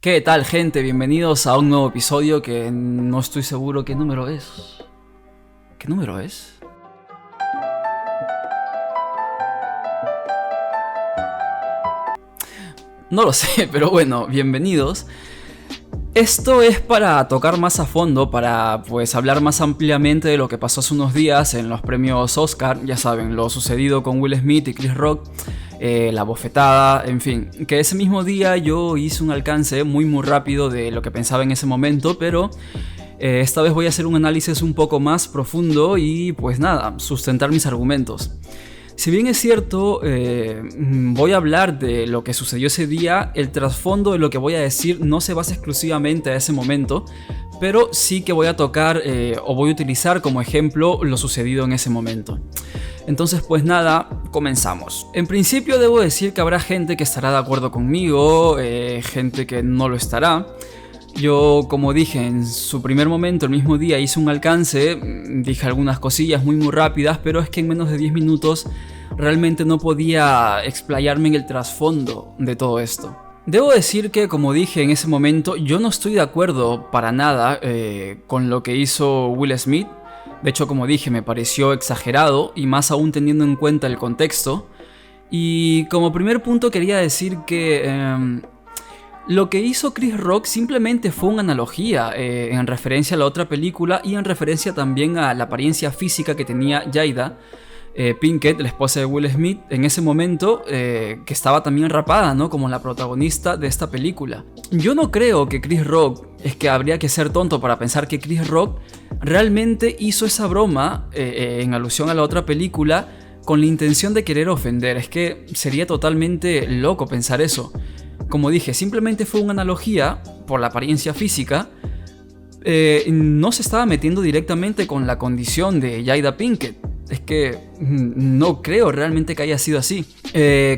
¿Qué tal, gente? Bienvenidos a un nuevo episodio que no estoy seguro qué número es. ¿Qué número es? No lo sé, pero bueno, bienvenidos. Esto es para tocar más a fondo, para pues hablar más ampliamente de lo que pasó hace unos días en los premios Oscar. Ya saben, lo sucedido con Will Smith y Chris Rock, la bofetada, en fin. Que ese mismo día yo hice un alcance muy rápido de lo que pensaba en ese momento, pero esta vez voy a hacer un análisis un poco más profundo y pues nada, sustentar mis argumentos. Si bien es cierto, voy a hablar de lo que sucedió ese día, el trasfondo de lo que voy a decir no se basa exclusivamente a ese momento, pero sí que voy a tocar o voy a utilizar como ejemplo lo sucedido en ese momento. Entonces pues nada, comenzamos. En principio debo decir que habrá gente que estará de acuerdo conmigo, gente que no lo estará. Yo, como dije, en su primer momento, el mismo día, hice un alcance, dije algunas cosillas muy rápidas, pero es que en menos de 10 minutos realmente no podía explayarme en el trasfondo de todo esto. Debo decir que, como dije en ese momento, yo no estoy de acuerdo para nada con lo que hizo Will Smith. De hecho, como dije, me pareció exagerado, y más aún teniendo en cuenta el contexto. Y como primer punto quería decir que lo que hizo Chris Rock simplemente fue una analogía en referencia a la otra película y en referencia también a la apariencia física que tenía Jada Pinkett, la esposa de Will Smith, en ese momento, que estaba también rapada, ¿no? Como la protagonista de esta película. Yo no creo que Chris Rock, es que habría que ser tonto para pensar que Chris Rock realmente hizo esa broma en alusión a la otra película con la intención de querer ofender. Es que sería totalmente loco pensar eso. Como dije, simplemente fue una analogía por la apariencia física. No se estaba metiendo directamente con la condición de Jada Pinkett. Es que no creo realmente que haya sido así.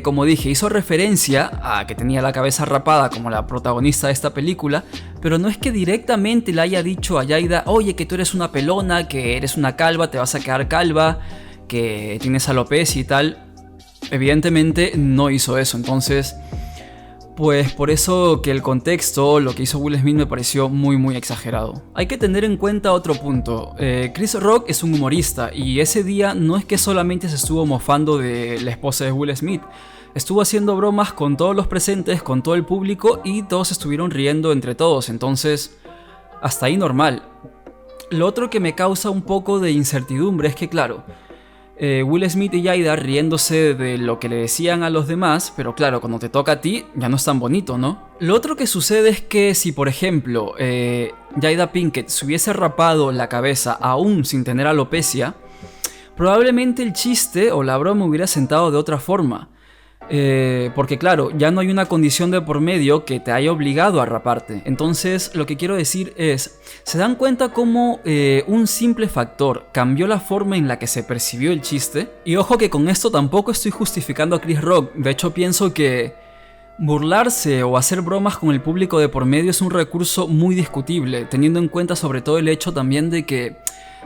Como dije, hizo referencia a que tenía la cabeza rapada como la protagonista de esta película, pero no es que directamente le haya dicho a Jada: oye, que tú eres una pelona, que eres una calva, te vas a quedar calva, que tienes alopecia y tal. Evidentemente no hizo eso. Entonces, pues por eso que el contexto, lo que hizo Will Smith, me pareció muy exagerado. Hay que tener en cuenta otro punto. Chris Rock es un humorista, y ese día no es que solamente se estuvo mofando de la esposa de Will Smith. Estuvo haciendo bromas con todos los presentes, con todo el público, y todos estuvieron riendo entre todos. Entonces, hasta ahí normal. Lo otro que me causa un poco de incertidumbre es que, claro, Will Smith y Jada riéndose de lo que le decían a los demás, pero claro, cuando te toca a ti ya no es tan bonito, ¿no? Lo otro que sucede es que si, por ejemplo, Jada Pinkett se hubiese rapado la cabeza aún sin tener alopecia, probablemente el chiste o la broma hubiera sentado de otra forma. Porque claro, ya no hay una condición de por medio que te haya obligado a raparte. Entonces, lo que quiero decir es, ¿se dan cuenta cómo un simple factor cambió la forma en la que se percibió el chiste? Y ojo que con esto tampoco estoy justificando a Chris Rock. De hecho, pienso que burlarse o hacer bromas con el público de por medio es un recurso muy discutible, teniendo en cuenta sobre todo el hecho también de que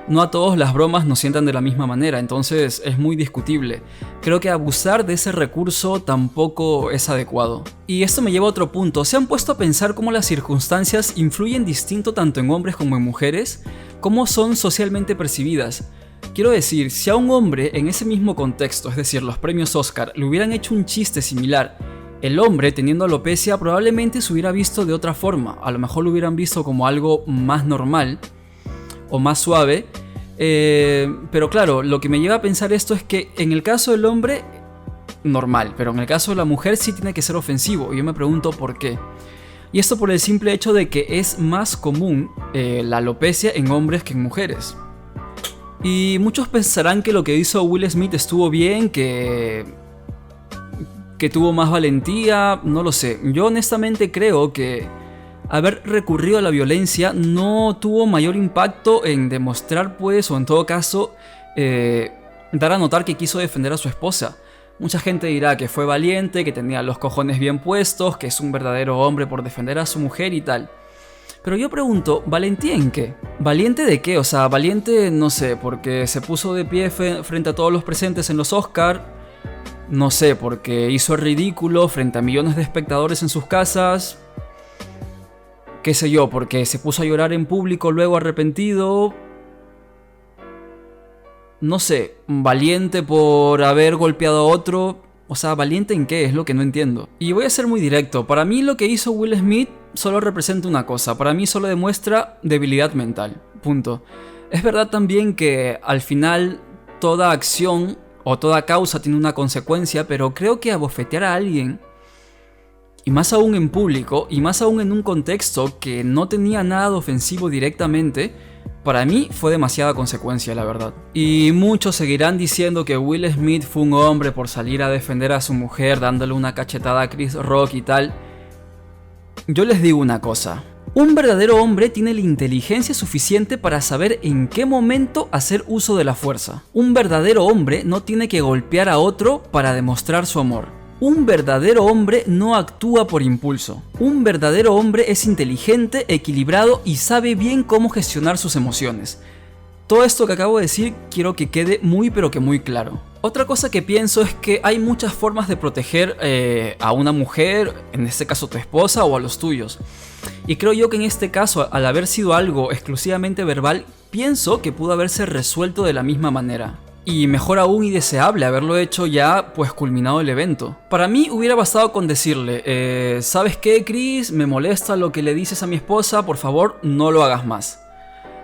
no a todos las bromas nos sientan de la misma manera. Entonces es muy discutible. Creo que abusar de ese recurso tampoco es adecuado. Y esto me lleva a otro punto. ¿Se han puesto a pensar cómo las circunstancias influyen distinto tanto en hombres como en mujeres? ¿Cómo son socialmente percibidas? Quiero decir, si a un hombre en ese mismo contexto, es decir, los premios Oscar, le hubieran hecho un chiste similar, el hombre, teniendo alopecia, probablemente se hubiera visto de otra forma. A lo mejor lo hubieran visto como algo más normal o más suave, pero claro, lo que me lleva a pensar esto es que en el caso del hombre, normal, pero en el caso de la mujer sí tiene que ser ofensivo, y yo me pregunto por qué. Y esto por el simple hecho de que es más común la alopecia en hombres que en mujeres. Y muchos pensarán que lo que hizo Will Smith estuvo bien, que tuvo más valentía, no lo sé. Yo honestamente creo que haber recurrido a la violencia no tuvo mayor impacto en demostrar, pues, o en todo caso, dar a notar que quiso defender a su esposa. Mucha gente dirá que fue valiente, que tenía los cojones bien puestos, que es un verdadero hombre por defender a su mujer y tal. Pero yo pregunto, ¿valentía en qué? ¿Valiente de qué? O sea, valiente, no sé, porque se puso de pie frente a todos los presentes en los Oscar. No sé, porque hizo el ridículo frente a millones de espectadores en sus casas. qué sé yo, porque se puso a llorar en público luego arrepentido. No sé, valiente por haber golpeado a otro. O sea, ¿valiente en qué? Es lo que no entiendo. Y voy a ser muy directo. Para mí lo que hizo Will Smith solo representa una cosa. Para mí solo demuestra debilidad mental. Punto. Es verdad también que al final toda acción o toda causa tiene una consecuencia, pero creo que abofetear a alguien, y más aún en público, y más aún en un contexto que no tenía nada de ofensivo directamente, para mí fue demasiada consecuencia, la verdad. Y muchos seguirán diciendo que Will Smith fue un hombre por salir a defender a su mujer dándole una cachetada a Chris Rock y tal. Yo les digo una cosa. Un verdadero hombre tiene la inteligencia suficiente para saber en qué momento hacer uso de la fuerza. Un verdadero hombre no tiene que golpear a otro para demostrar su amor. Un verdadero hombre no actúa por impulso. Un verdadero hombre es inteligente, equilibrado y sabe bien cómo gestionar sus emociones. Todo esto que acabo de decir quiero que quede muy pero que muy claro. Otra cosa que pienso es que hay muchas formas de proteger a una mujer, en este caso tu esposa o a los tuyos. Y creo yo que en este caso, al haber sido algo exclusivamente verbal, pienso que pudo haberse resuelto de la misma manera. Y mejor aún y deseable haberlo hecho ya pues culminado el evento. Para mí hubiera bastado con decirle, ¿sabes qué, Chris? Me molesta lo que le dices a mi esposa, por favor no lo hagas más.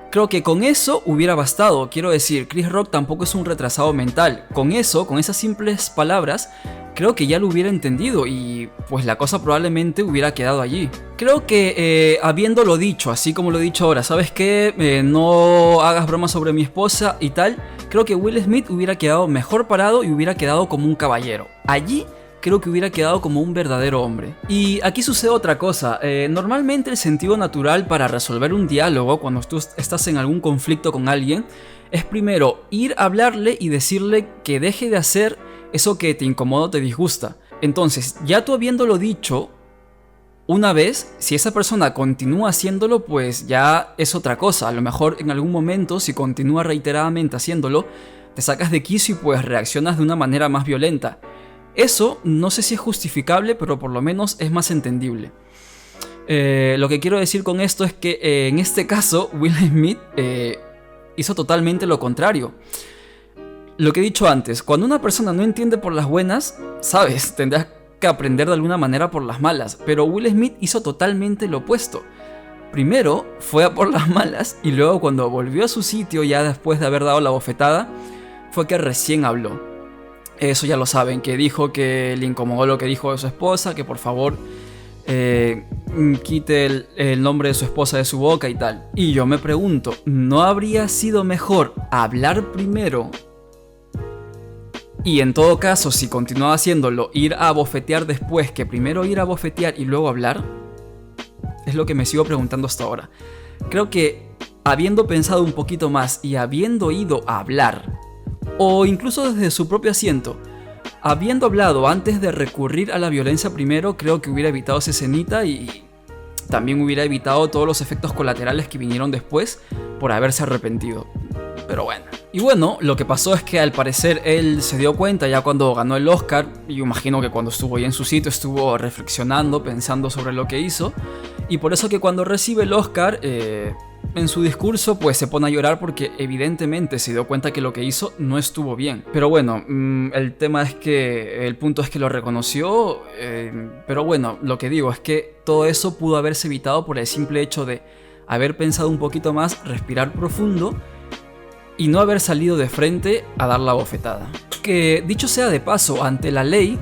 Creo que con eso hubiera bastado. Quiero decir, Chris Rock tampoco es un retrasado mental. Con eso, con esas simples palabras, creo que ya lo hubiera entendido y pues la cosa probablemente hubiera quedado allí. Creo que habiéndolo dicho, así como lo he dicho ahora, ¿sabes qué? No hagas bromas sobre mi esposa y tal. Creo que Will Smith hubiera quedado mejor parado y hubiera quedado como un caballero. Allí creo que hubiera quedado como un verdadero hombre. Y aquí sucede otra cosa. Normalmente el sentido natural para resolver un diálogo cuando tú estás en algún conflicto con alguien es primero ir a hablarle y decirle que deje de hacer eso que te incomoda o te disgusta. Entonces, ya tú habiéndolo dicho una vez, si esa persona continúa haciéndolo, pues ya es otra cosa. A lo mejor en algún momento, si continúa reiteradamente haciéndolo, te sacas de quicio y pues reaccionas de una manera más violenta. Eso no sé si es justificable, pero por lo menos es más entendible. Lo que quiero decir con esto es que en este caso Will Smith hizo totalmente lo contrario. Lo que he dicho antes, cuando una persona no entiende por las buenas, sabes, tendrás que aprender de alguna manera por las malas. Pero Will Smith hizo totalmente lo opuesto. Primero fue a por las malas y luego cuando volvió a su sitio ya después de haber dado la bofetada, fue que recién habló. Eso ya lo saben, que dijo que le incomodó lo que dijo de su esposa, que por favor quite el nombre de su esposa de su boca y tal. Y yo me pregunto, ¿no habría sido mejor hablar primero? Y en todo caso, si continuaba haciéndolo, ir a bofetear después, que primero ir a bofetear y luego hablar. Es lo que me sigo preguntando hasta ahora. Creo que habiendo pensado un poquito más y habiendo ido a hablar, o incluso desde su propio asiento, habiendo hablado antes de recurrir a la violencia primero, creo que hubiera evitado esa escenita y también hubiera evitado todos los efectos colaterales que vinieron después por haberse arrepentido. Pero bueno. Y bueno, lo que pasó es que al parecer él se dio cuenta ya cuando ganó el Oscar, y yo imagino que cuando estuvo ahí en su sitio estuvo reflexionando, pensando sobre lo que hizo, y por eso que cuando recibe el Oscar, en su discurso pues se pone a llorar porque evidentemente se dio cuenta que lo que hizo no estuvo bien. Pero bueno, el punto es que lo reconoció, pero bueno, lo que digo es que todo eso pudo haberse evitado por el simple hecho de haber pensado un poquito más, respirar profundo y no haber salido de frente a dar la bofetada. Que dicho sea de paso, ante la ley,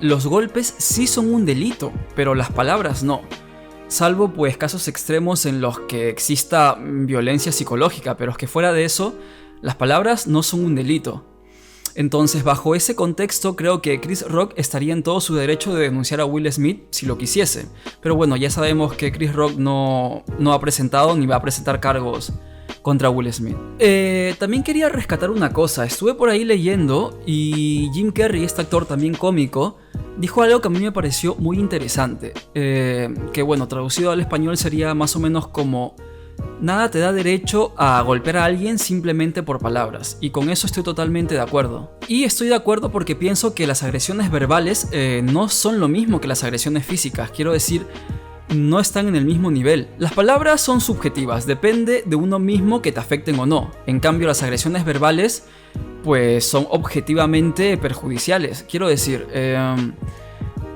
los golpes sí son un delito, pero las palabras no. Salvo pues casos extremos en los que exista violencia psicológica, pero es que fuera de eso, las palabras no son un delito. Entonces, bajo ese contexto, creo que Chris Rock estaría en todo su derecho de denunciar a Will Smith si lo quisiese. Pero bueno, ya sabemos que Chris Rock no ha presentado ni va a presentar cargos contra Will Smith. También quería rescatar una cosa. Estuve por ahí leyendo y Jim Carrey, este actor también cómico, dijo algo que a mí me pareció muy interesante. Que bueno, traducido al español sería más o menos como: nada te da derecho a golpear a alguien simplemente por palabras. Y con eso estoy totalmente de acuerdo. Y estoy de acuerdo porque pienso que las agresiones verbales no son lo mismo que las agresiones físicas. Quiero decir, no están en el mismo nivel. Las palabras son subjetivas, depende de uno mismo que te afecten o no. En cambio, las agresiones verbales, pues son objetivamente perjudiciales. Quiero decir,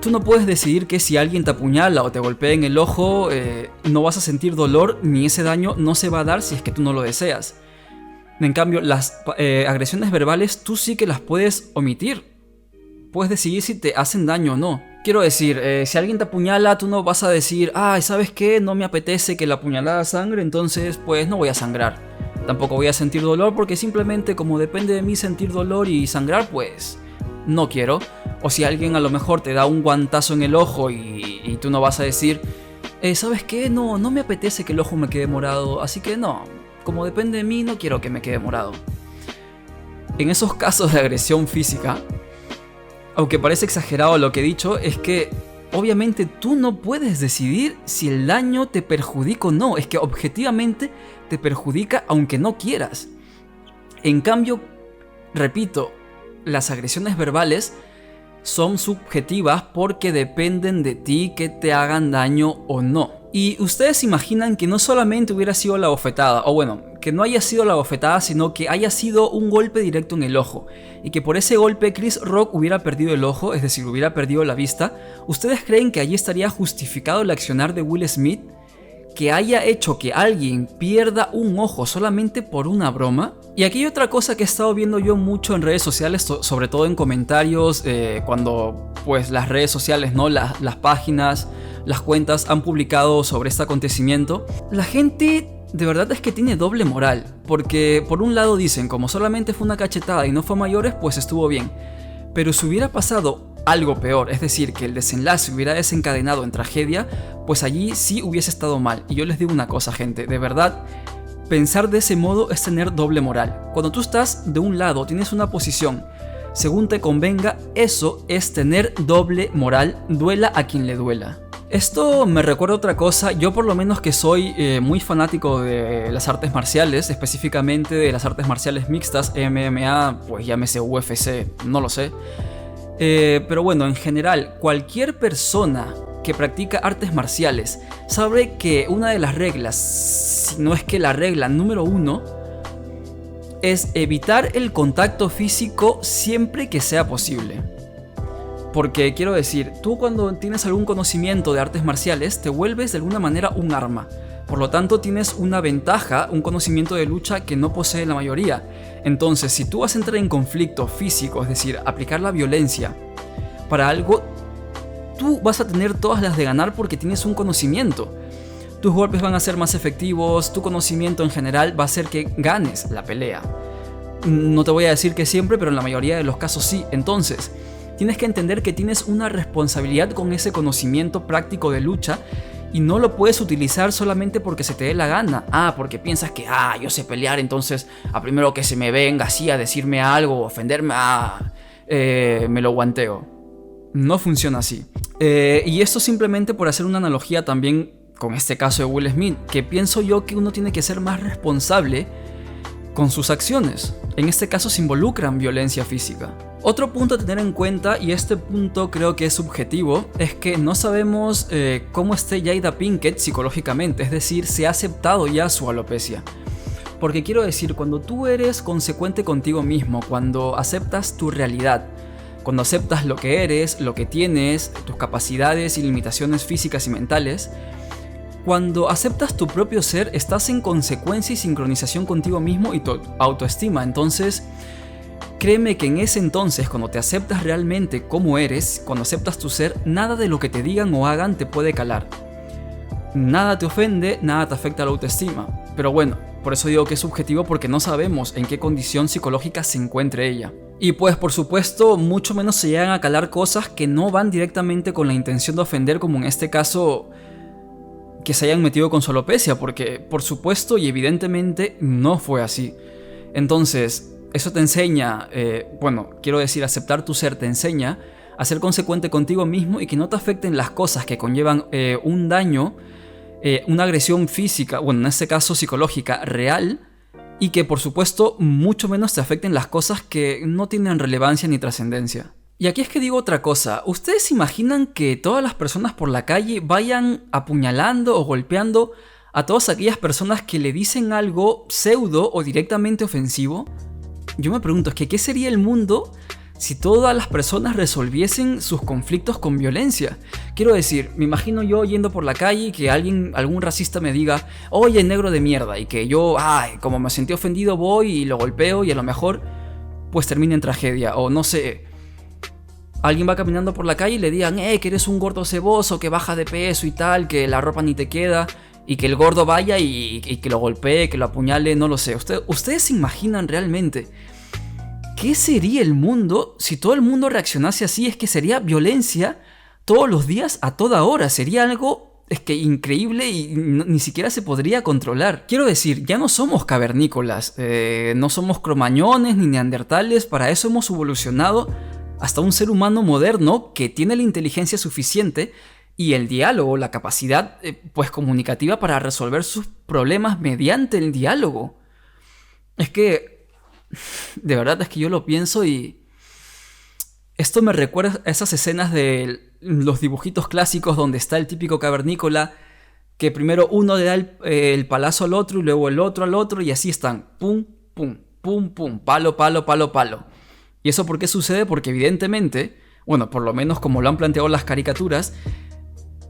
tú no puedes decidir que si alguien te apuñala o te golpea en el ojo, no vas a sentir dolor ni ese daño no se va a dar si es que tú no lo deseas. En cambio, las agresiones verbales tú sí que las puedes omitir. Puedes decidir si te hacen daño o no. Quiero decir, si alguien te apuñala, tú no vas a decir, ay, ¿sabes qué? No me apetece que la apuñalada sangre, entonces pues no voy a sangrar. Tampoco voy a sentir dolor porque simplemente como depende de mí sentir dolor y sangrar, pues no quiero. O si alguien a lo mejor te da un guantazo en el ojo y tú no vas a decir, ¿sabes qué? No me apetece que el ojo me quede morado, así que no, como depende de mí, no quiero que me quede morado. En esos casos de agresión física, aunque parece exagerado lo que he dicho, es que obviamente tú no puedes decidir si el daño te perjudica o no. Es que objetivamente te perjudica aunque no quieras. En cambio, repito, las agresiones verbales son subjetivas porque dependen de ti que te hagan daño o no. Y ustedes imaginan que no solamente hubiera sido la bofetada, o bueno, que no haya sido la bofetada, sino que haya sido un golpe directo en el ojo, y que por ese golpe Chris Rock hubiera perdido el ojo, es decir, hubiera perdido la vista. ¿Ustedes creen que allí estaría justificado el accionar de Will Smith? ¿Que haya hecho que alguien pierda un ojo solamente por una broma? Y aquí hay otra cosa que he estado viendo yo mucho en redes sociales, sobre todo en comentarios, cuando pues las redes sociales, ¿no? Las páginas, las cuentas han publicado sobre este acontecimiento. La gente de verdad es que tiene doble moral, porque por un lado dicen, como solamente fue una cachetada y no fue a mayores, pues estuvo bien. Pero si hubiera pasado algo peor, es decir, que el desenlace hubiera desencadenado en tragedia, pues allí sí hubiese estado mal. Y yo les digo una cosa, gente, de verdad, pensar de ese modo es tener doble moral. Cuando tú estás de un lado, tienes una posición, según te convenga, eso es tener doble moral, duela a quien le duela. Esto me recuerda otra cosa. Yo por lo menos que soy muy fanático de las artes marciales, específicamente de las artes marciales mixtas, MMA, pues llámese UFC, no lo sé. Pero bueno, en general, cualquier persona que practica artes marciales sabe que una de las reglas, si no es que la regla número 1, es evitar el contacto físico siempre que sea posible. Porque quiero decir, tú cuando tienes algún conocimiento de artes marciales te vuelves de alguna manera un arma. Por lo tanto tienes una ventaja, un conocimiento de lucha que no posee la mayoría. Entonces si tú vas a entrar en conflicto físico, es decir, aplicar la violencia para algo, tú vas a tener todas las de ganar porque tienes un conocimiento. Tus golpes van a ser más efectivos, tu conocimiento en general va a hacer que ganes la pelea. No te voy a decir que siempre, pero en la mayoría de los casos sí. Entonces tienes que entender que tienes una responsabilidad con ese conocimiento práctico de lucha y no lo puedes utilizar solamente porque se te dé la gana. Porque piensas que, yo sé pelear, entonces a primero que se me venga así a decirme algo o ofenderme, me lo guanteo. No funciona así. Y esto simplemente por hacer una analogía también con este caso de Will Smith, que pienso yo que uno tiene que ser más responsable con sus acciones. En este caso se involucran violencia física. Otro punto a tener en cuenta, y este punto creo que es subjetivo, es que no sabemos cómo esté Jada Pinkett psicológicamente, es decir, si ha aceptado ya su alopecia. Porque quiero decir, cuando tú eres consecuente contigo mismo, cuando aceptas tu realidad, cuando aceptas lo que eres, lo que tienes, tus capacidades y limitaciones físicas y mentales, cuando aceptas tu propio ser, estás en consecuencia y sincronización contigo mismo y tu autoestima. Entonces, créeme que en ese entonces, cuando te aceptas realmente como eres, cuando aceptas tu ser, nada de lo que te digan o hagan te puede calar. Nada te ofende, nada te afecta la autoestima. Pero bueno, por eso digo que es subjetivo, porque no sabemos en qué condición psicológica se encuentre ella. Y pues por supuesto, mucho menos se llegan a calar cosas que no van directamente con la intención de ofender, como en este caso que se hayan metido con su alopecia, porque por supuesto y evidentemente no fue así. Entonces, eso te enseña, quiero decir, aceptar tu ser te enseña a ser consecuente contigo mismo y que no te afecten las cosas que conllevan un daño, una agresión física, en este caso psicológica, real, y que por supuesto mucho menos te afecten las cosas que no tienen relevancia ni trascendencia. Y aquí es que digo otra cosa. ¿Ustedes se imaginan que todas las personas por la calle vayan apuñalando o golpeando a todas aquellas personas que le dicen algo pseudo o directamente ofensivo? Yo me pregunto, es que ¿qué sería el mundo si todas las personas resolviesen sus conflictos con violencia? Quiero decir, me imagino yo yendo por la calle y que algún racista me diga, oye, negro de mierda, y que yo, como me sentí ofendido, voy y lo golpeo y a lo mejor pues termina en tragedia. O no sé, alguien va caminando por la calle y le digan, que eres un gordo ceboso, que baja de peso y tal, que la ropa ni te queda, y que el gordo vaya y que lo golpee, que lo apuñale, no lo sé. ¿Ustedes se imaginan realmente qué sería el mundo si todo el mundo reaccionase así? Es que sería violencia todos los días, a toda hora. Sería algo increíble y ni siquiera se podría controlar. Quiero decir, ya no somos cavernícolas, no somos cromañones ni neandertales. Para eso hemos evolucionado hasta un ser humano moderno que tiene la inteligencia suficiente y el diálogo, la capacidad pues comunicativa para resolver sus problemas mediante el diálogo. Es que de verdad es que yo lo pienso y esto me recuerda a esas escenas de los dibujitos clásicos donde está el típico cavernícola que primero uno le da el palazo al otro y luego el otro al otro y así están, pum, pum, pum, pum, palo, palo, palo, palo. ¿Y eso por qué sucede? Porque evidentemente, bueno, por lo menos como lo han planteado las caricaturas,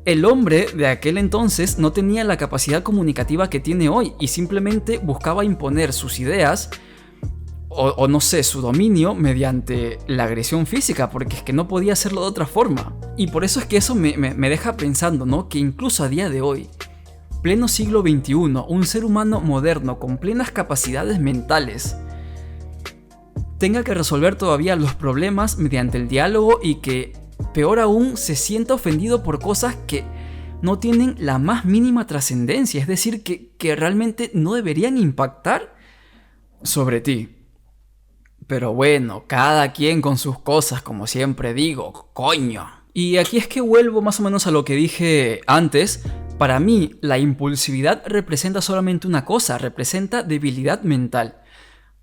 el hombre de aquel entonces no tenía la capacidad comunicativa que tiene hoy y simplemente buscaba imponer sus ideas o no sé, su dominio mediante la agresión física, porque es que no podía hacerlo de otra forma. Y por eso es que eso me deja pensando, ¿no? Que incluso a día de hoy, pleno siglo XXI, un ser humano moderno con plenas capacidades mentales tenga que resolver todavía los problemas mediante el diálogo y que, peor aún, se sienta ofendido por cosas que no tienen la más mínima trascendencia, es decir, que realmente no deberían impactar sobre ti. Pero bueno, cada quien con sus cosas, como siempre digo, coño. Y aquí es que vuelvo más o menos a lo que dije antes. Para mí, la impulsividad representa solamente una cosa, representa debilidad mental.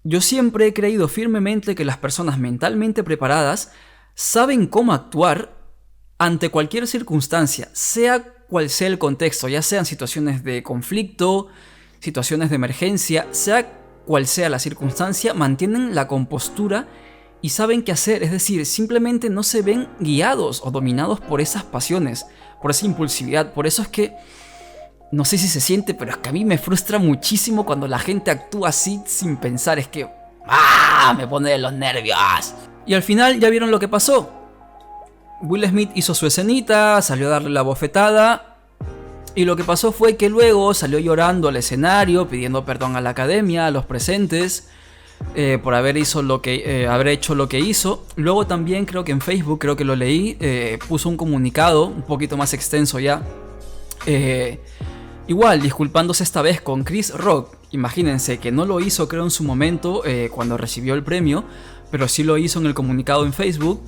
Yo siempre he creído firmemente que las personas mentalmente preparadas saben cómo actuar ante cualquier circunstancia, sea cual sea el contexto, ya sean situaciones de conflicto, situaciones de emergencia, sea cual sea la circunstancia, mantienen la compostura y saben qué hacer, es decir, simplemente no se ven guiados o dominados por esas pasiones, por esa impulsividad. Por eso es que, no sé si se siente, pero es que a mí me frustra muchísimo cuando la gente actúa así sin pensar, es que me pone de los nervios. Y al final ya vieron lo que pasó. Will Smith hizo su escenita, salió a darle la bofetada. Y lo que pasó fue que luego salió llorando al escenario, pidiendo perdón a la academia, a los presentes, por haber hecho lo que hizo. Luego también creo que en Facebook, creo que lo leí, puso un comunicado un poquito más extenso ya. Igual, disculpándose esta vez con Chris Rock. Imagínense que no lo hizo creo en su momento cuando recibió el premio, pero sí lo hizo en el comunicado en Facebook.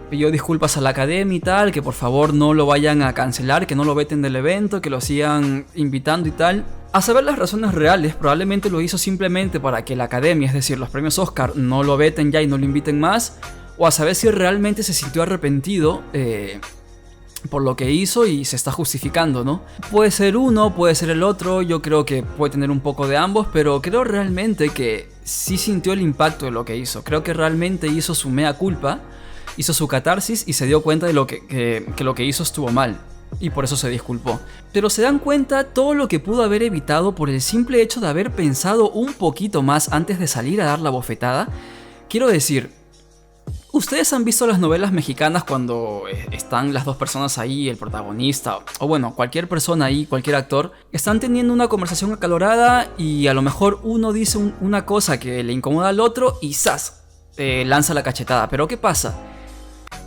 Pidió disculpas a la academia y tal, que por favor no lo vayan a cancelar, que no lo veten del evento, que lo sigan invitando y tal. A saber las razones reales, probablemente lo hizo simplemente para que la academia, es decir, los premios Oscar, no lo veten ya y no lo inviten más, o a saber si realmente se sintió arrepentido por lo que hizo y se está justificando, ¿no? Puede ser uno, puede ser el otro, yo creo que puede tener un poco de ambos, pero creo realmente que sí sintió el impacto de lo que hizo. Creo que realmente hizo su mea culpa, hizo su catarsis y se dio cuenta de que lo que hizo estuvo mal. Y por eso se disculpó. Pero se dan cuenta todo lo que pudo haber evitado por el simple hecho de haber pensado un poquito más antes de salir a dar la bofetada. Quiero decir, ¿ustedes han visto las novelas mexicanas cuando están las dos personas ahí, el protagonista, o bueno, cualquier persona ahí, cualquier actor, están teniendo una conversación acalorada y a lo mejor uno dice una cosa que le incomoda al otro y ¡zas! Lanza la cachetada. ¿Pero qué pasa?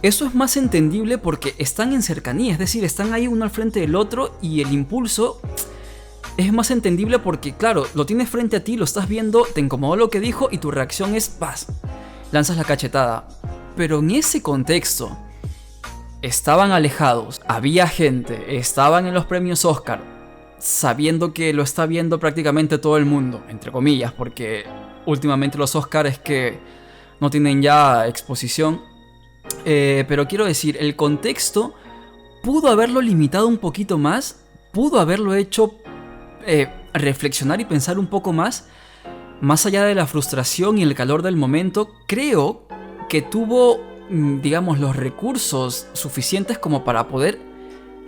Eso es más entendible porque están en cercanía, es decir, están ahí uno al frente del otro y el impulso es más entendible porque, claro, lo tienes frente a ti, lo estás viendo, te incomodó lo que dijo y tu reacción es ¡paz! Lanzas la cachetada. Pero en ese contexto, estaban alejados, había gente, estaban en los premios Oscar, sabiendo que lo está viendo prácticamente todo el mundo, entre comillas, porque últimamente los Oscar es que no tienen ya exposición. Pero quiero decir, el contexto pudo haberlo limitado un poquito más, pudo haberlo hecho reflexionar y pensar un poco más allá de la frustración y el calor del momento. Creo que tuvo, digamos, los recursos suficientes como para poder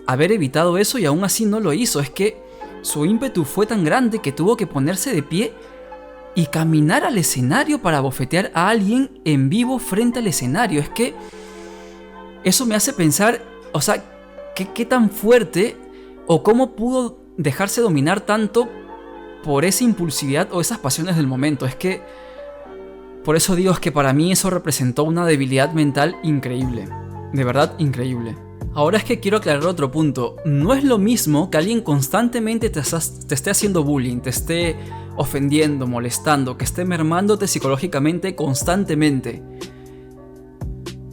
haber evitado eso y aún así no lo hizo. Es que su ímpetu fue tan grande que tuvo que ponerse de pie y caminar al escenario para bofetear a alguien en vivo frente al escenario. Es que eso me hace pensar, o sea, qué tan fuerte o cómo pudo dejarse dominar tanto por esa impulsividad o esas pasiones del momento. Es que por eso digo, es que para mí eso representó una debilidad mental increíble, de verdad increíble. Ahora es que quiero aclarar otro punto. No es lo mismo que alguien constantemente te esté haciendo bullying, te esté ofendiendo, molestando, que esté mermándote psicológicamente constantemente,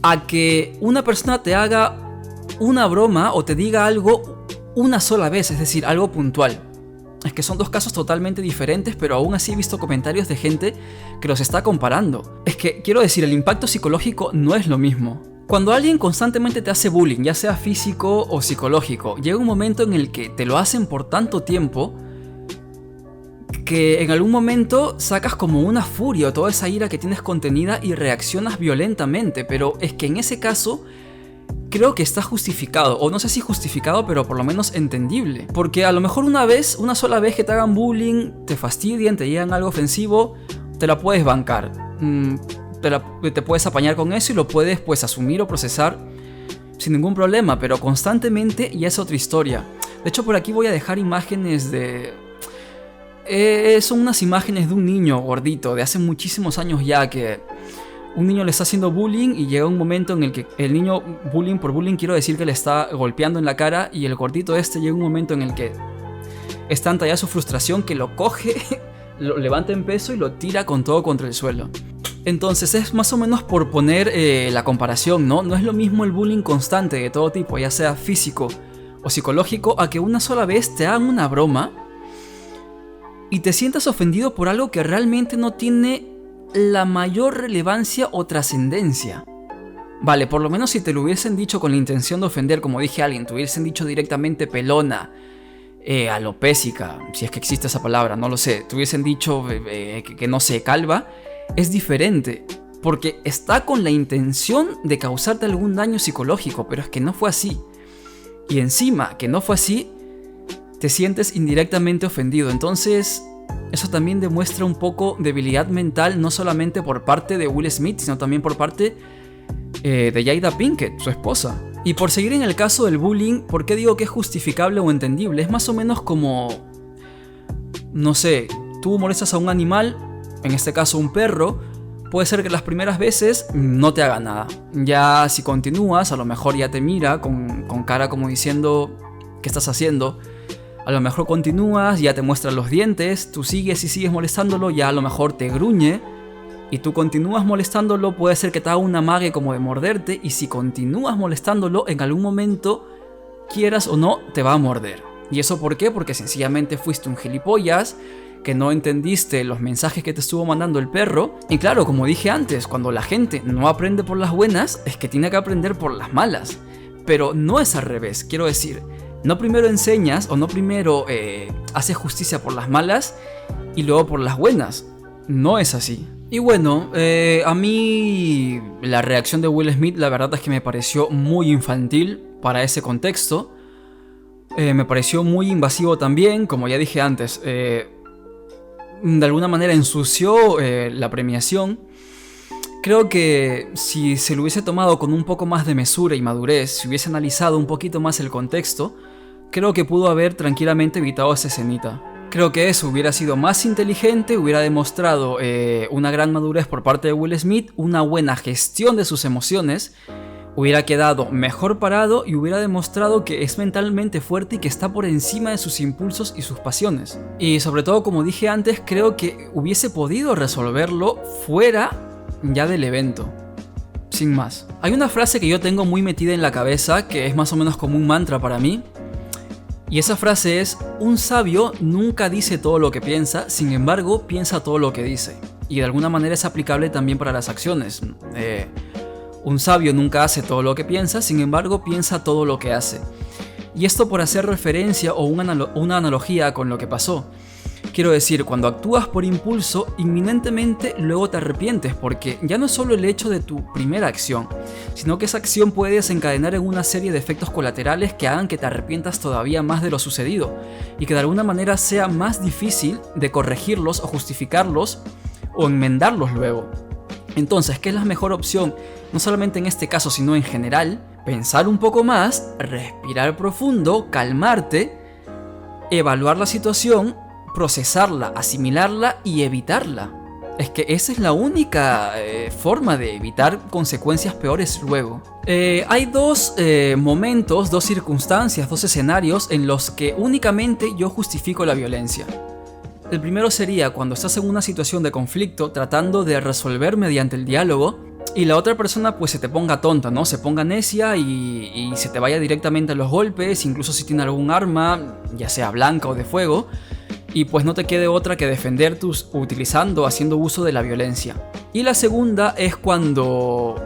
a que una persona te haga una broma o te diga algo una sola vez, es decir, algo puntual. Es que son dos casos totalmente diferentes, pero aún así he visto comentarios de gente que los está comparando. Es que, quiero decir, el impacto psicológico no es lo mismo. Cuando alguien constantemente te hace bullying, ya sea físico o psicológico, llega un momento en el que te lo hacen por tanto tiempo que en algún momento sacas como una furia o toda esa ira que tienes contenida y reaccionas violentamente. Pero es que en ese caso creo que está justificado, o no sé si justificado, pero por lo menos entendible. Porque a lo mejor una sola vez que te hagan bullying, te fastidian, te digan algo ofensivo, te la puedes bancar. Te puedes apañar con eso y lo puedes pues asumir o procesar sin ningún problema, pero constantemente ya es otra historia. De hecho, por aquí voy a dejar imágenes de... son unas imágenes de un niño gordito de hace muchísimos años ya, que un niño le está haciendo bullying y llega un momento en el que el niño, por bullying quiero decir que le está golpeando en la cara, y el gordito llega un momento en el que es tanta ya su frustración que lo coge, lo levanta en peso y lo tira con todo contra el suelo. Entonces es más o menos por poner la comparación, ¿no? No es lo mismo el bullying constante de todo tipo, ya sea físico o psicológico, a que una sola vez te hagan una broma y te sientas ofendido por algo que realmente no tiene la mayor relevancia o trascendencia. Vale, por lo menos si te lo hubiesen dicho con la intención de ofender, como dije a alguien, te hubiesen dicho directamente pelona, alopésica, si es que existe esa palabra, no lo sé, te hubiesen dicho que no sé, calva, es diferente, porque está con la intención de causarte algún daño psicológico, pero es que no fue así. Y encima que no fue así, te sientes indirectamente ofendido. Entonces eso también demuestra un poco debilidad mental, no solamente por parte de Will Smith, sino también por parte de Jada Pinkett, su esposa. Y por seguir en el caso del bullying, ¿por qué digo que es justificable o entendible? Es más o menos como, no sé, tú molestas a un animal, en este caso un perro. Puede ser que las primeras veces no te haga nada. Ya si continúas, a lo mejor ya te mira con cara como diciendo, ¿qué estás haciendo? A lo mejor continúas, ya te muestra los dientes, tú sigues y sigues molestándolo, ya a lo mejor te gruñe y tú continúas molestándolo, puede ser que te haga un amague como de morderte, y si continúas molestándolo, en algún momento, quieras o no, te va a morder. ¿Y eso por qué? Porque sencillamente fuiste un gilipollas, que no entendiste los mensajes que te estuvo mandando el perro. Y claro, como dije antes, cuando la gente no aprende por las buenas, es que tiene que aprender por las malas. Pero no es al revés, quiero decir, no primero enseñas o no primero haces justicia por las malas y luego por las buenas. No es así. Y bueno, a mí la reacción de Will Smith, la verdad es que me pareció muy infantil para ese contexto. Me pareció muy invasivo también, como ya dije antes. De alguna manera ensució la premiación. Creo que si se lo hubiese tomado con un poco más de mesura y madurez, si hubiese analizado un poquito más el contexto, creo que pudo haber tranquilamente evitado esa escenita. Creo que eso hubiera sido más inteligente, hubiera demostrado una gran madurez por parte de Will Smith, una buena gestión de sus emociones, hubiera quedado mejor parado y hubiera demostrado que es mentalmente fuerte y que está por encima de sus impulsos y sus pasiones. Y sobre todo, como dije antes, creo que hubiese podido resolverlo fuera ya del evento. Sin más. Hay una frase que yo tengo muy metida en la cabeza, que es más o menos como un mantra para mí. Y esa frase es: un sabio nunca dice todo lo que piensa, sin embargo piensa todo lo que dice. Y de alguna manera es aplicable también para las acciones. Un sabio nunca hace todo lo que piensa, sin embargo piensa todo lo que hace. Y esto por hacer referencia o una analogía con lo que pasó. Quiero decir, cuando actúas por impulso, inminentemente luego te arrepientes, porque ya no es solo el hecho de tu primera acción, sino que esa acción puede desencadenar en una serie de efectos colaterales que hagan que te arrepientas todavía más de lo sucedido, y que de alguna manera sea más difícil de corregirlos o justificarlos o enmendarlos luego. Entonces, ¿qué es la mejor opción? No solamente en este caso, sino en general, pensar un poco más, respirar profundo, calmarte, evaluar la situación, procesarla, asimilarla y evitarla. Es que esa es la única forma de evitar consecuencias peores luego. Hay dos momentos, dos circunstancias, dos escenarios en los que únicamente yo justifico la violencia. El primero sería cuando estás en una situación de conflicto tratando de resolver mediante el diálogo y la otra persona pues se te ponga tonta, ¿no? Se ponga necia y se te vaya directamente a los golpes, incluso si tiene algún arma, ya sea blanca o de fuego, y pues no te quede otra que defenderte haciendo uso de la violencia. Y la segunda es cuando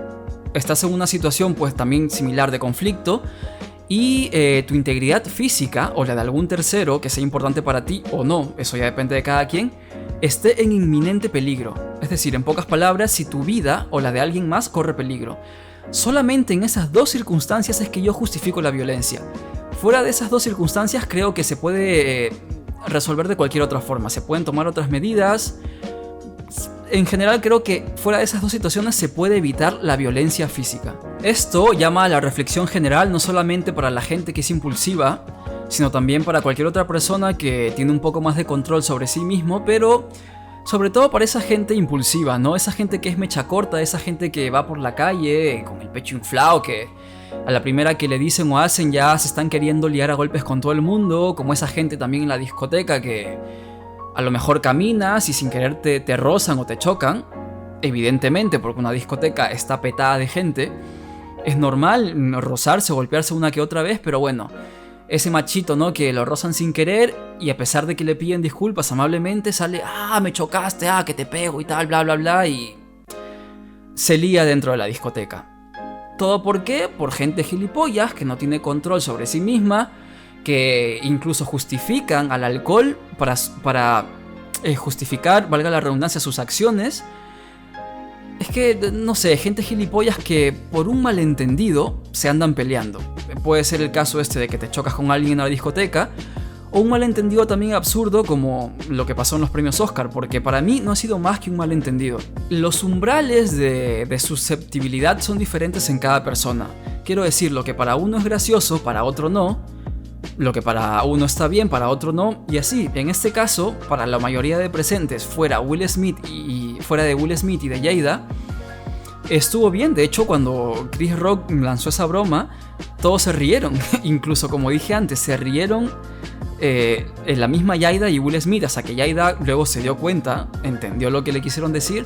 estás en una situación pues también similar de conflicto y tu integridad física o la de algún tercero que sea importante para ti o no, eso ya depende de cada quien, esté en inminente peligro. Es decir, en pocas palabras, si tu vida o la de alguien más corre peligro. Solamente en esas dos circunstancias es que yo justifico la violencia. Fuera de esas dos circunstancias creo que se puede resolver de cualquier otra forma, se pueden tomar otras medidas. En general creo que fuera de esas dos situaciones se puede evitar la violencia física. Esto llama a la reflexión general no solamente para la gente que es impulsiva, sino también para cualquier otra persona que tiene un poco más de control sobre sí mismo, pero sobre todo para esa gente impulsiva, ¿no? Esa gente que es mecha corta, esa gente que va por la calle con el pecho inflado, que a la primera que le dicen o hacen ya se están queriendo liar a golpes con todo el mundo, como esa gente también en la discoteca que a lo mejor caminas y sin querer te rozan o te chocan, evidentemente porque una discoteca está petada de gente, es normal rozarse o golpearse una que otra vez, pero bueno, ese machito, ¿no? Que lo rozan sin querer y a pesar de que le piden disculpas amablemente sale, me chocaste, que te pego y tal, bla bla bla, y se lía dentro de la discoteca. ¿Todo por qué? Por gente gilipollas que no tiene control sobre sí misma, que incluso justifican al alcohol para justificar, valga la redundancia, sus acciones. Es que, no sé, gente gilipollas que por un malentendido se andan peleando. Puede ser el caso este de que te chocas con alguien en la discoteca, o un malentendido también absurdo como lo que pasó en los premios Oscar, porque para mí no ha sido más que un malentendido. Los umbrales de susceptibilidad son diferentes en cada persona. Quiero decir, lo que para uno es gracioso, para otro no. Lo que para uno está bien, para otro no. Y así, en este caso, para la mayoría de presentes, fuera de Will Smith y de Jada, estuvo bien. De hecho, cuando Chris Rock lanzó esa broma, todos se rieron. Incluso, como dije antes, se rieron en la misma Jada y Will Smith, hasta que Jada luego se dio cuenta, entendió lo que le quisieron decir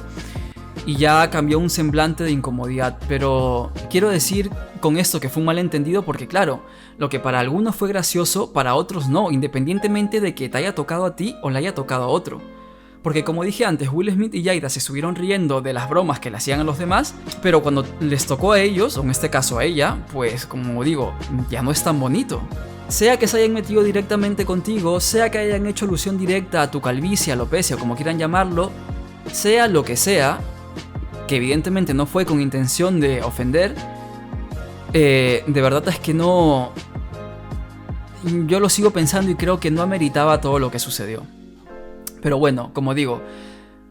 y ya cambió un semblante de incomodidad. Pero quiero decir con esto que fue un malentendido porque claro, lo que para algunos fue gracioso, para otros no, independientemente de que te haya tocado a ti o le haya tocado a otro. Porque como dije antes, Will Smith y Jada se estuvieron riendo de las bromas que le hacían a los demás, pero cuando les tocó a ellos, o en este caso a ella, pues como digo, ya no es tan bonito. Sea que se hayan metido directamente contigo, sea que hayan hecho alusión directa a tu calvicie, alopecia, como quieran llamarlo, sea lo que sea, que evidentemente no fue con intención de ofender, de verdad es que no... Yo lo sigo pensando y creo que no ameritaba todo lo que sucedió. Pero bueno, como digo,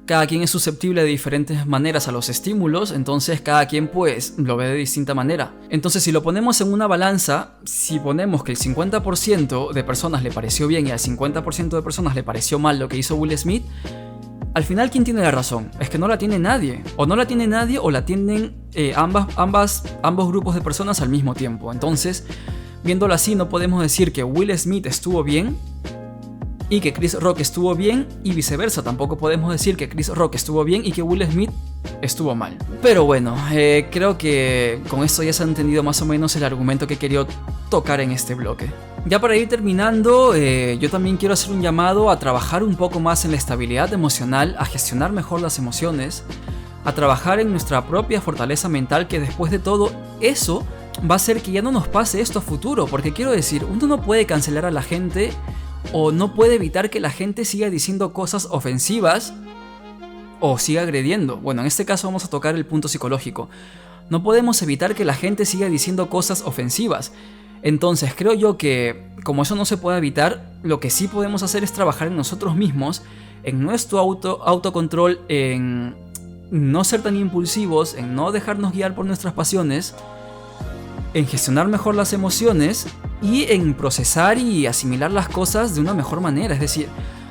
cada quien es susceptible de diferentes maneras a los estímulos, entonces cada quien pues lo ve de distinta manera. Entonces si lo ponemos en una balanza, si ponemos que el 50% de personas le pareció bien y al 50% de personas le pareció mal lo que hizo Will Smith, al final ¿quién tiene la razón? Es que no la tiene nadie. O no la tiene nadie o la tienen ambos grupos de personas al mismo tiempo. Entonces, viéndolo así, no podemos decir que Will Smith estuvo bien y que Chris Rock estuvo bien, y viceversa. Tampoco podemos decir que Chris Rock estuvo bien y que Will Smith estuvo mal. Pero bueno, creo que con esto ya se ha entendido más o menos el argumento que quería tocar en este bloque. Ya para ir terminando, yo también quiero hacer un llamado a trabajar un poco más en la estabilidad emocional, a gestionar mejor las emociones, a trabajar en nuestra propia fortaleza mental, que después de todo eso va a hacer que ya no nos pase esto a futuro. Porque quiero decir, uno no puede cancelar a la gente o no puede evitar que la gente siga diciendo cosas ofensivas o siga agrediendo. Bueno, en este caso vamos a tocar el punto psicológico. No podemos evitar que la gente siga diciendo cosas ofensivas. Entonces creo yo que como eso no se puede evitar, lo que sí podemos hacer es trabajar en nosotros mismos, en nuestro autocontrol, en no ser tan impulsivos, en no dejarnos guiar por nuestras pasiones, en gestionar mejor las emociones y en procesar y asimilar las cosas de una mejor manera. Es decir,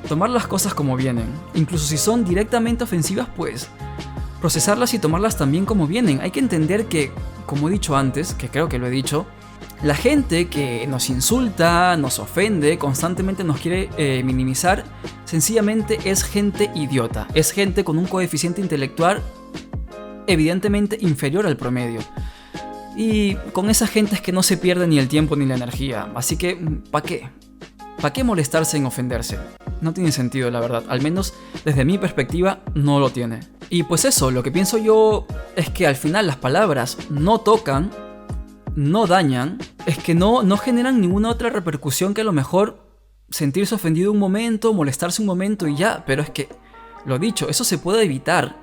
tomar las cosas como vienen. Incluso si son directamente ofensivas, pues procesarlas y tomarlas también como vienen. Hay que entender que, como he dicho antes, que creo que lo he dicho, la gente que nos insulta, nos ofende, constantemente nos quiere minimizar, sencillamente es gente idiota. Es gente con un coeficiente intelectual evidentemente inferior al promedio. Y con esa gente es que no se pierde ni el tiempo ni la energía. Así que, ¿para qué? ¿Para qué molestarse en ofenderse? No tiene sentido, la verdad. Al menos desde mi perspectiva no lo tiene. Y pues eso, lo que pienso yo es que al final las palabras no tocan, no dañan, es que no generan ninguna otra repercusión que a lo mejor sentirse ofendido un momento, molestarse un momento y ya. Pero es que, lo dicho, eso se puede evitar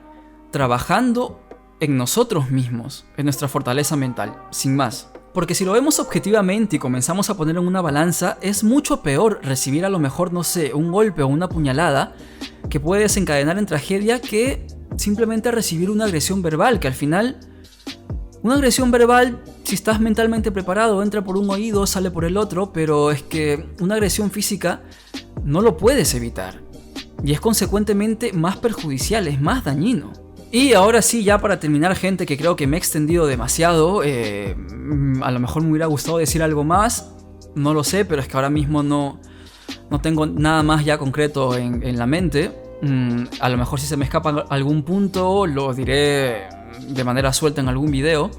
trabajando en nosotros mismos, en nuestra fortaleza mental, sin más. Porque si lo vemos objetivamente y comenzamos a poner en una balanza, es mucho peor recibir a lo mejor, no sé, un golpe o una puñalada que puede desencadenar en tragedia que simplemente recibir una agresión verbal, que al final, una agresión verbal, si estás mentalmente preparado, entra por un oído, sale por el otro, pero es que una agresión física no lo puedes evitar. Y es consecuentemente más perjudicial, es más dañino. Y ahora sí, ya para terminar, gente, que creo que me he extendido demasiado, a lo mejor me hubiera gustado decir algo más, no lo sé, pero es que ahora mismo no tengo nada más ya concreto en la mente. A lo mejor si se me escapa algún punto lo diré de manera suelta en algún video.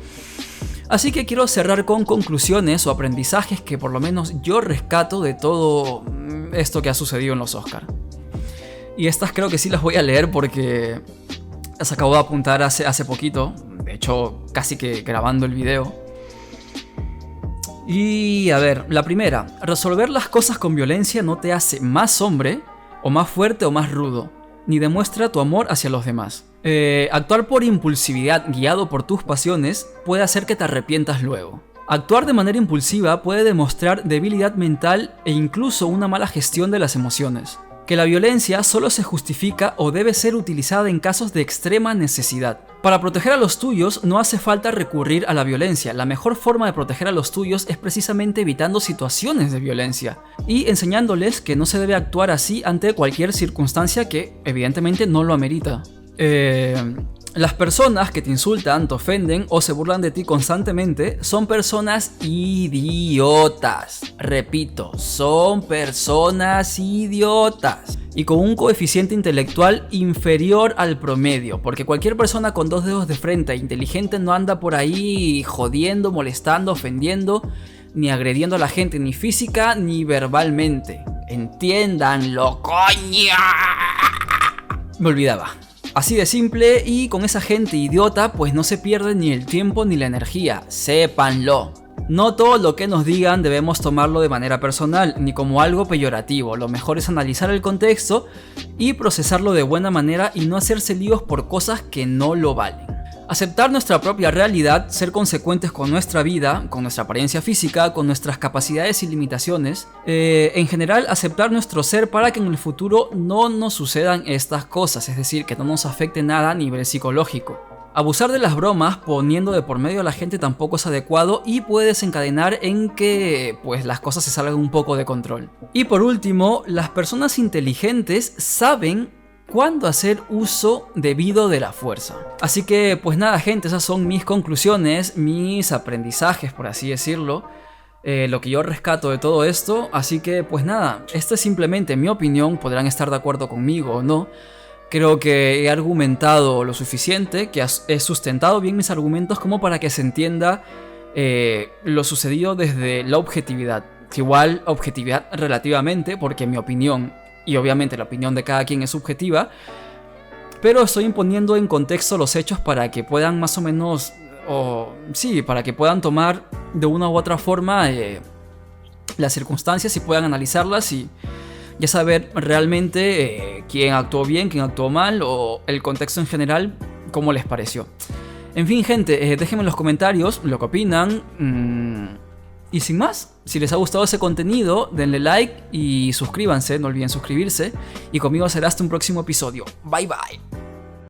Así que quiero cerrar con conclusiones o aprendizajes que por lo menos yo rescato de todo esto que ha sucedido en los Oscar. Y estas creo que sí las voy a leer porque las acabo de apuntar hace poquito. De hecho, casi que grabando el video. Y a ver, la primera. Resolver las cosas con violencia no te hace más hombre, o más fuerte o más rudo, ni demuestra tu amor hacia los demás. Actuar por impulsividad guiado por tus pasiones puede hacer que te arrepientas luego. Actuar de manera impulsiva puede demostrar debilidad mental e incluso una mala gestión de las emociones. Que la violencia solo se justifica o debe ser utilizada en casos de extrema necesidad. Para proteger a los tuyos no hace falta recurrir a la violencia. La mejor forma de proteger a los tuyos es precisamente evitando situaciones de violencia y enseñándoles que no se debe actuar así ante cualquier circunstancia que evidentemente no lo amerita. Las personas que te insultan, te ofenden o se burlan de ti constantemente son personas idiotas. Repito, son personas idiotas y con un coeficiente intelectual inferior al promedio, porque cualquier persona con dos dedos de frente e inteligente no anda por ahí jodiendo, molestando, ofendiendo, ni agrediendo a la gente, ni física ni verbalmente. Entiéndanlo, coño. Me olvidaba. Así de simple, y con esa gente idiota pues no se pierde ni el tiempo ni la energía, sépanlo. No todo lo que nos digan debemos tomarlo de manera personal, ni como algo peyorativo. Lo mejor es analizar el contexto y procesarlo de buena manera y no hacerse líos por cosas que no lo valen. Aceptar nuestra propia realidad, ser consecuentes con nuestra vida, con nuestra apariencia física, con nuestras capacidades y limitaciones. En general, aceptar nuestro ser para que en el futuro no nos sucedan estas cosas, es decir, que no nos afecte nada a nivel psicológico. Abusar de las bromas poniendo de por medio a la gente tampoco es adecuado y puede desencadenar en que pues las cosas se salgan un poco de control. Y por último, las personas inteligentes saben cuándo hacer uso debido de la fuerza. Así que pues nada, gente, esas son mis conclusiones, mis aprendizajes, por así decirlo, lo que yo rescato de todo esto. Así que pues nada, esta es simplemente mi opinión, podrán estar de acuerdo conmigo o no. Creo que he argumentado lo suficiente, que he sustentado bien mis argumentos como para que se entienda lo sucedido desde la objetividad. Igual objetividad relativamente, porque mi opinión y obviamente la opinión de cada quien es subjetiva, pero estoy imponiendo en contexto los hechos para que puedan más o menos, para que puedan tomar de una u otra forma las circunstancias y puedan analizarlas y ya saber realmente quién actuó bien, quién actuó mal o el contexto en general, cómo les pareció. En fin, gente, déjenme en los comentarios lo que opinan. Y sin más, si les ha gustado ese contenido, denle like y suscríbanse, no olviden suscribirse. Y conmigo será hasta un próximo episodio. Bye bye.